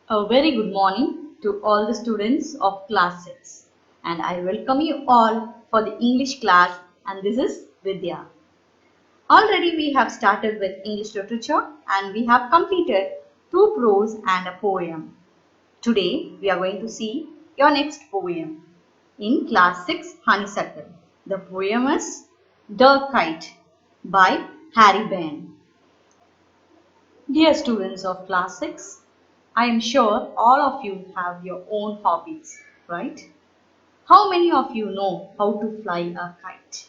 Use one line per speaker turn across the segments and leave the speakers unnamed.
A very good morning to all the students of Class 6, and I welcome you all for the English class, and this is Vidya. Already we have started with English literature and we have completed two prose and a poem. Today we are going to see your next poem in Class 6 Honeysuckle. The poem is The Kite by Harry Ben. Dear students of Class 6, I am sure all of you have your own hobbies, right? How many of you know how to fly a kite?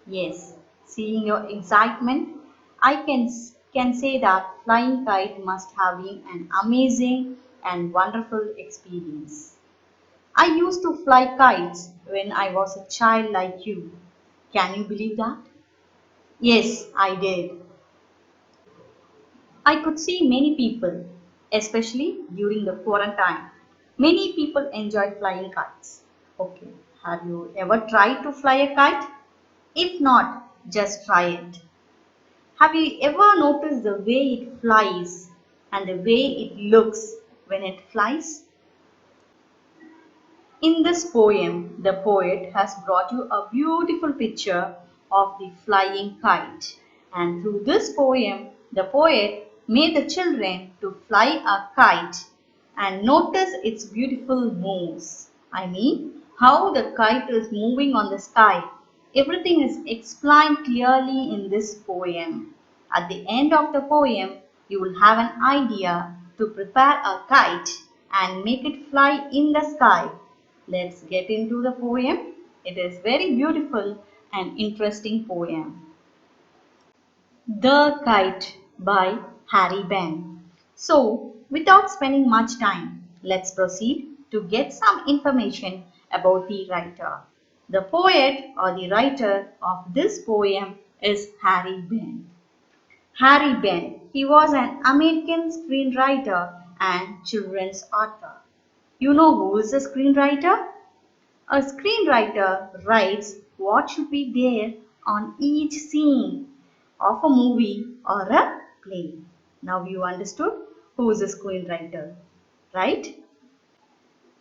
Yes, seeing your excitement, I can say that flying kite must have been an amazing and wonderful experience. I used to fly kites when I was a child like you. Can you believe that? Yes, I did. I could see many people, especially during the quarantine. Many people enjoy flying kites. Okay, have you ever tried to fly a kite? If not, just try it. Have you ever noticed the way it flies and the way it looks when it flies? In this poem, the poet has brought you a beautiful picture of the flying kite. And through this poem, the poet made the children to fly a kite and notice its beautiful moves. I mean, how the kite is moving on the sky. Everything is explained clearly in this poem. At the end of the poem, you will have an idea to prepare a kite and make it fly in the sky. Let's get into the poem. It is very beautiful and interesting poem. The Kite by Harry Ben. So, without spending much time, let's proceed to get some information about the writer. The poet or the writer of this poem is Harry Ben. Harry Ben. He was an American screenwriter and children's author. You know who is a screenwriter? A screenwriter writes what should be there on each scene of a movie or a play. Now you understood who is a screenwriter, right?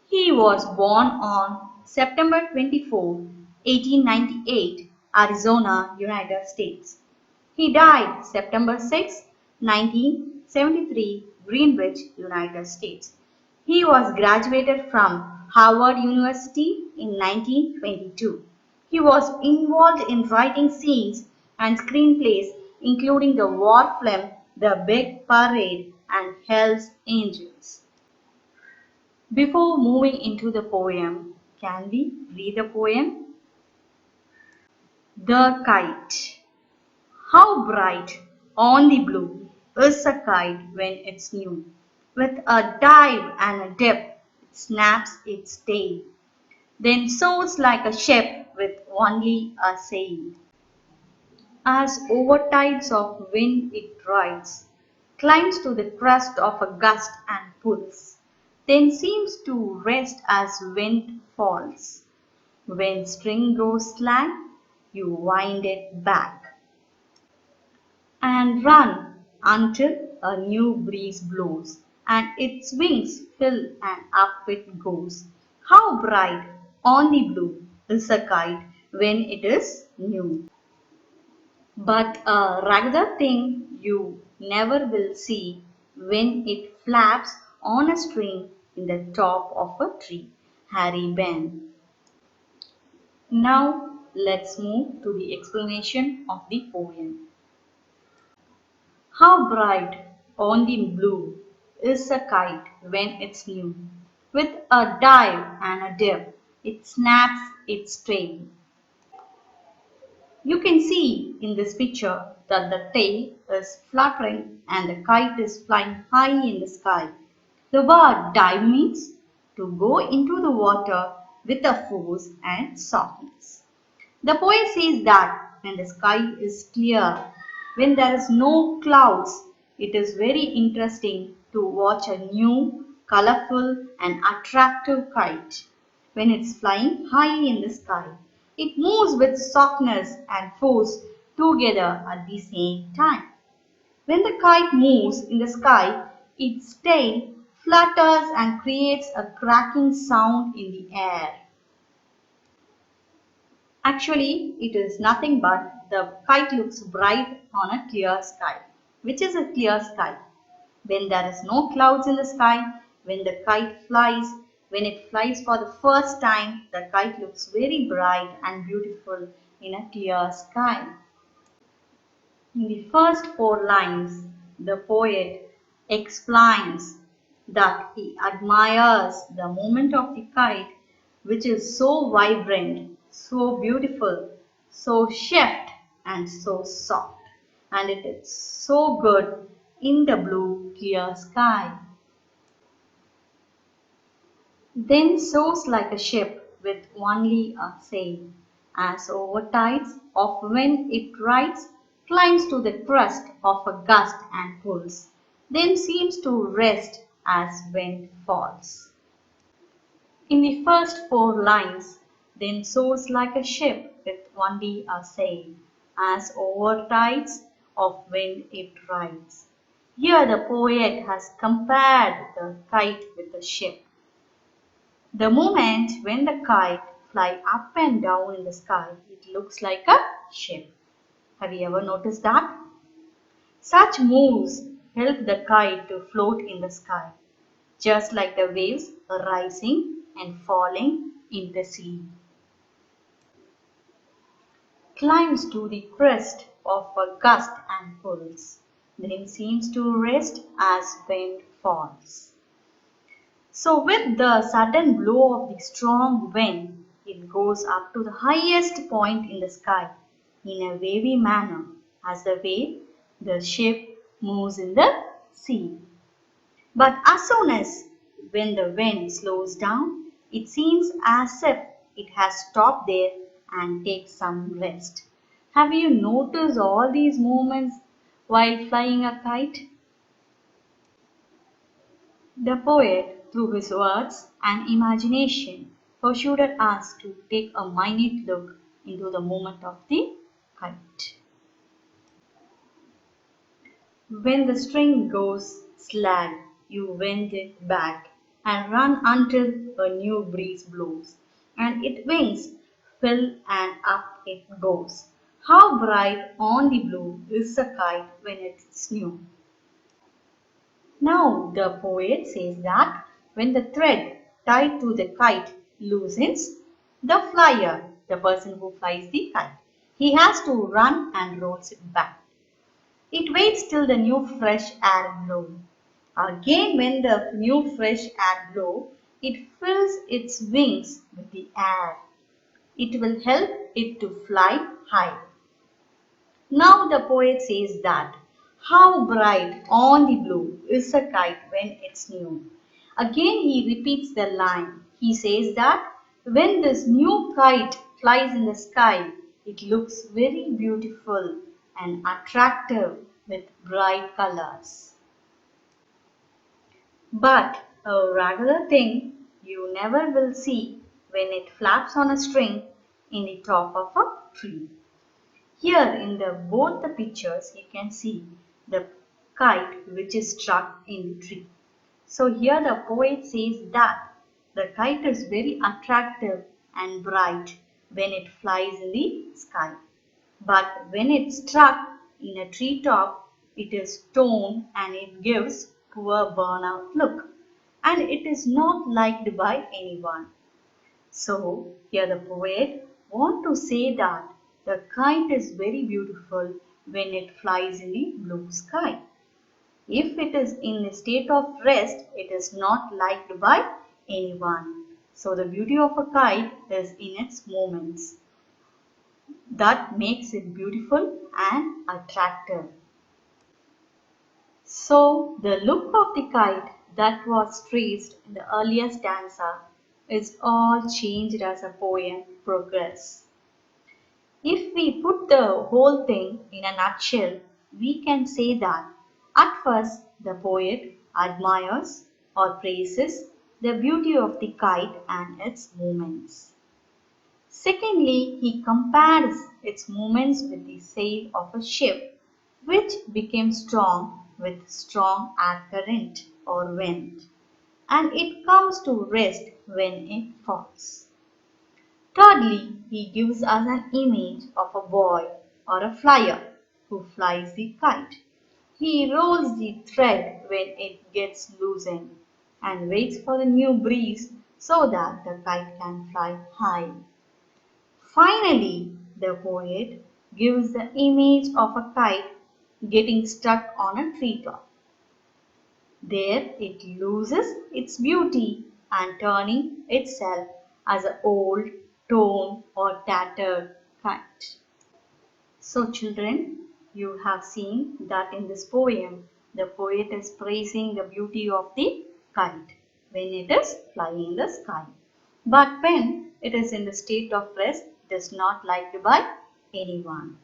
He was born on September 24, 1898, Arizona, United States. He died September 6, 1973, Greenwich, United States. He was graduated from Harvard University in 1922. He was involved in writing scenes and screenplays including the war film The Big Parade and Hell's Angels. Before moving into the poem, can we read the poem? The Kite. How bright on the blue is a kite when it's new. With a dive and a dip, it snaps its tail, then soars like a ship with only a sail. As over tides of wind it rides, climbs to the crest of a gust and pulls, then seems to rest as wind falls. When string grows slack, you wind it back and run until a new breeze blows, and its wings fill and up it goes. How bright on the blue is a kite when it is new. But a regular thing you never will see when it flaps on a string in the top of a tree. Harry Ben. Now let's move to the explanation of the poem. How bright on the blue is a kite when it's new. With a dive and a dip, it snaps its tail. You can see in this picture that the tail is fluttering and the kite is flying high in the sky. The word dive means to go into the water with a force and softness. The poet says that when the sky is clear, when there is no clouds, it is very interesting to watch a new, colorful and attractive kite. When it's flying high in the sky, it moves with softness and force together at the same time. When the kite moves in the sky, its tail flutters and creates a cracking sound in the air. Actually, it is nothing but the kite looks bright on a clear sky. Which is a clear sky? When there is no clouds in the sky, when the kite flies, when it flies for the first time, the kite looks very bright and beautiful in a clear sky. In the first four lines, the poet explains that he admires the movement of the kite, which is so vibrant, so beautiful, so shaped, and so soft, and it is so good in the blue, clear sky. Then soars like a ship with only a sail, as over tides of wind it rides, climbs to the crest of a gust and pulls, then seems to rest as wind falls. In the first four lines, then soars like a ship with only a sail, as over tides of wind it rides. Here the poet has compared the kite with a ship. The moment when the kite fly up and down in the sky, it looks like a ship. Have you ever noticed that? Such moves help the kite to float in the sky, just like the waves rising and falling in the sea. Climbs to the crest of a gust and pulls, then seems to rest as wind falls. So with the sudden blow of the strong wind, it goes up to the highest point in the sky in a wavy manner, as the way the ship moves in the sea. But as soon as when the wind slows down, it seems as if it has stopped there and takes some rest. Have you noticed all these movements while flying a kite? The poet, through his words and imagination, persuaded us to take a minute look into the movement of the kite. When the string goes slag, you wind it back and run until a new breeze blows, and it wings fill and up it goes. How bright on the blue is the kite when it's new. Now the poet says that when the thread tied to the kite loosens, the flyer, the person who flies the kite, he has to run and rolls it back. It waits till the new fresh air blow. Again when the new fresh air blow, it fills its wings with the air. It will help it to fly high. Now the poet says that how bright on the blue is a kite when it's new. Again he repeats the line. He says that when this new kite flies in the sky, it looks very beautiful and attractive with bright colors. But a regular thing you never will see when it flaps on a string in the top of a tree. Here in both the pictures you can see the kite which is stuck in the tree. So here the poet says that the kite is very attractive and bright when it flies in the sky. But when it's stuck in a treetop, it is torn and it gives poor burnout look. And it is not liked by anyone. So here the poet want to say that the kite is very beautiful when it flies in the blue sky. If it is in a state of rest, it is not liked by anyone. So the beauty of a kite is in its movements. That makes it beautiful and attractive. So the look of the kite that was traced in the earlier stanza is all changed as a poem progresses. If we put the whole thing in a nutshell, we can say that at first the poet admires or praises the beauty of the kite and its movements. Secondly, he compares its movements with the sail of a ship, which became strong with strong air current or wind. and it comes to rest when it falls. Thirdly, he gives us an image of a boy or a flyer who flies the kite. He rolls the thread when it gets loosened and waits for the new breeze so that the kite can fly high. Finally, the poet gives the image of a kite getting stuck on a treetop. There it loses its beauty and turning itself as an old, torn or tattered kite. So children, you have seen that in this poem, the poet is praising the beauty of the kite when it is flying in the sky. But when it is in the state of rest, it is not liked by anyone.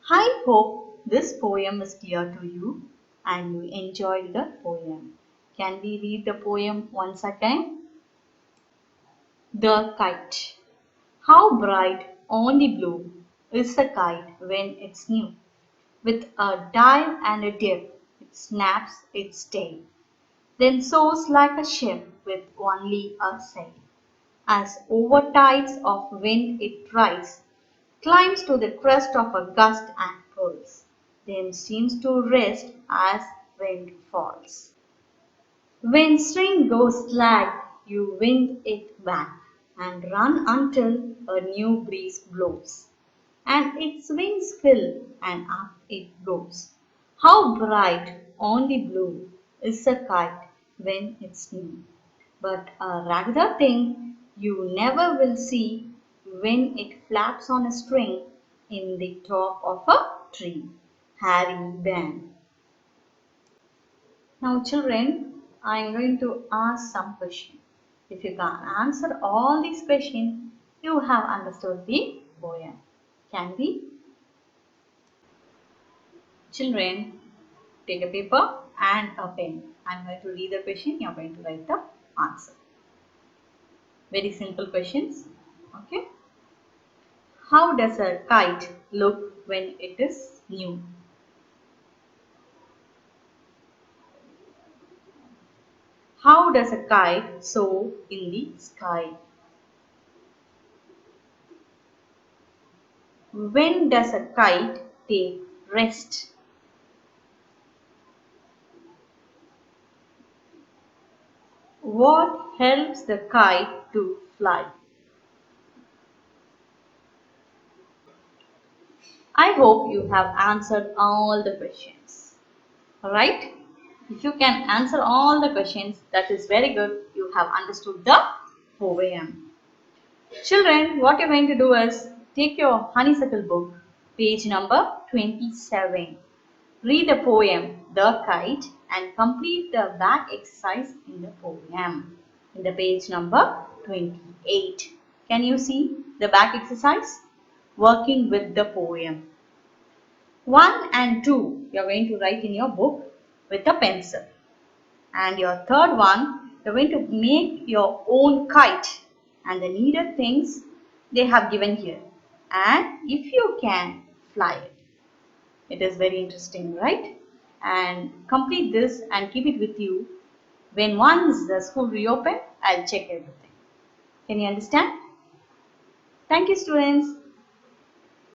I hope this poem is clear to you and you enjoyed the poem. Can we read the poem once again? The kite. How bright on the blue is the kite when it's new. With a dive and a dip, it snaps its tail, then soars like a ship with only a sail. As over tides of wind it rides, climbs to the crest of a gust and pulls, then seems to rest as wind falls. When string goes slack, you wind it back and run until a new breeze blows, and its wings fill and up it goes. How bright on the blue is the kite when it's new, but a regular thing you never will see when it flaps on a string in the top of a tree. Harry Ben. Now children, I am going to ask some questions. If you can answer all these questions, you have understood the poem. Can we? Children, take a paper and a pen. I am going to read the question, you are going to write the answer. Very simple questions. Okay. How does a kite look when it is new? How does a kite soar in the sky? When does a kite take rest? What helps the kite to fly? I hope you have answered all the questions. Alright? If you can answer all the questions, that is very good. You have understood the poem. Children, what you're going to do is take your honeysuckle book, page number 27. Read the poem, The Kite, and complete the back exercise in the poem. In the page number 28. Can you see the back exercise? Working with the poem. 1 and 2 you are going to write in your book with a pencil. And your third one, you are going to make your own kite. And the needed things they have given here. And if you can, fly it. It is very interesting, right? And complete this and keep it with you. When once the school reopen, I'll check everything. Can you understand? Thank you, students.